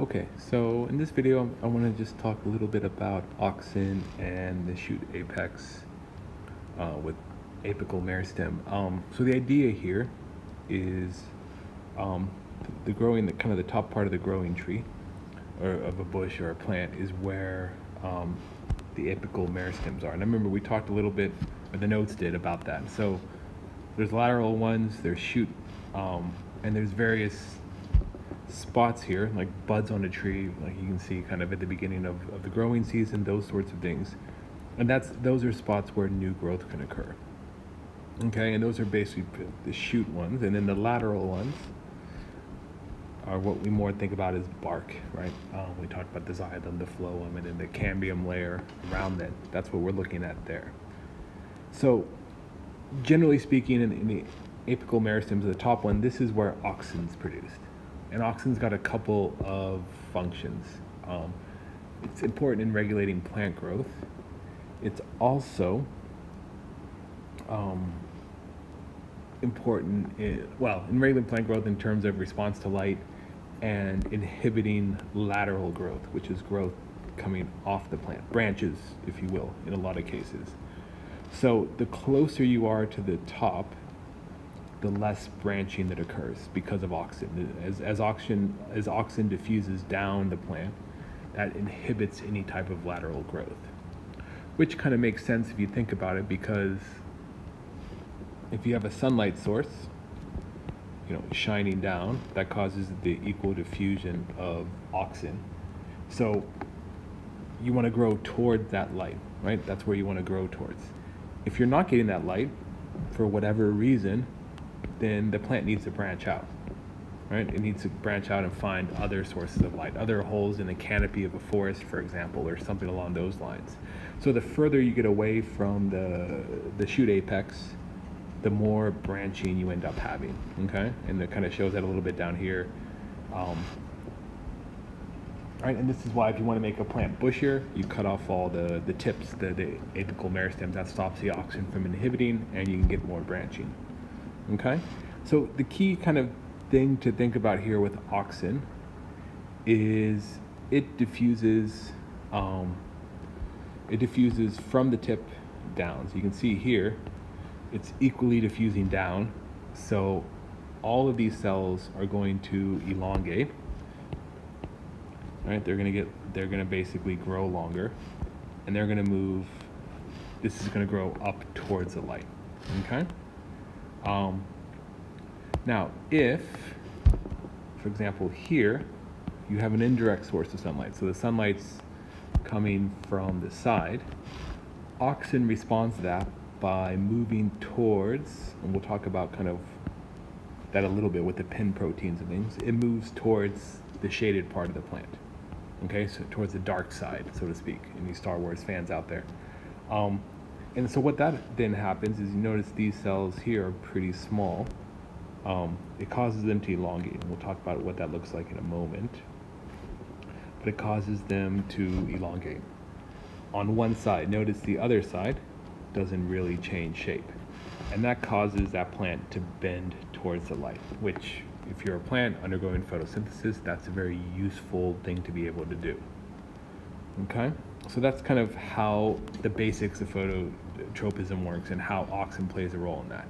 Okay, so in this video, I want to just talk a little bit about auxin and the shoot apex with apical meristem. So the idea here is the growing, the kind of the top part of the growing tree, or of a bush or a plant, is where the apical meristems are. And I remember we talked a little bit, or the notes did, about that. So there's lateral ones, there's shoot, and there's various spots here, like buds on a tree, like you can see kind of at the beginning of the growing season, those sorts of things. And those are spots where new growth can occur. Okay, and those are basically the shoot ones. And then the lateral ones are what we more think about as bark, right? We talked about the xylem, the phloem, and then the cambium layer around that. That's what we're looking at there. So generally speaking, in the apical meristems, the top one, this is where auxin's produced. And auxin's got a couple of functions. It's important in regulating plant growth. It's also important in regulating plant growth in terms of response to light and inhibiting lateral growth, which is growth coming off the plant, branches, if you will, in a lot of cases. So the closer you are to the top, the less branching that occurs because of auxin. As auxin diffuses down the plant, that inhibits any type of lateral growth, which kind of makes sense if you think about it, because if you have a sunlight source, shining down, that causes the equal diffusion of auxin. So you want to grow toward that light, right? That's where you want to grow towards. If you're not getting that light for whatever reason, then the plant needs to branch out, right? It needs to branch out and find other sources of light, other holes in the canopy of a forest, for example, or something along those lines. So the further you get away from the shoot apex, the more branching you end up having, okay? And it kind of shows that a little bit down here. Right, and this is why if you want to make a plant bushier, you cut off all the tips, the apical meristems. That stops the auxin from inhibiting, and you can get more branching. Okay, so the key kind of thing to think about here with auxin is it diffuses from the tip down. So you can see here, it's equally diffusing down. So all of these cells are going to elongate. Right, they're gonna basically grow longer, and they're gonna move. This is gonna grow up towards the light. Okay. Now, if, for example, here you have an indirect source of sunlight, so the sunlight's coming from the side, auxin responds to that by moving towards, and we'll talk about kind of that a little bit with the pin proteins and things. It moves towards the shaded part of the plant. Okay, so towards the dark side, so to speak, any Star Wars fans out there. And so what that then happens is, you notice these cells here are pretty small. It causes them to elongate, and we'll talk about what that looks like in a moment. But it causes them to elongate. On one side, notice the other side doesn't really change shape. And that causes that plant to bend towards the light, which, if you're a plant undergoing photosynthesis, that's a very useful thing to be able to do. Okay? So that's kind of how the basics of phototropism works and how auxin plays a role in that.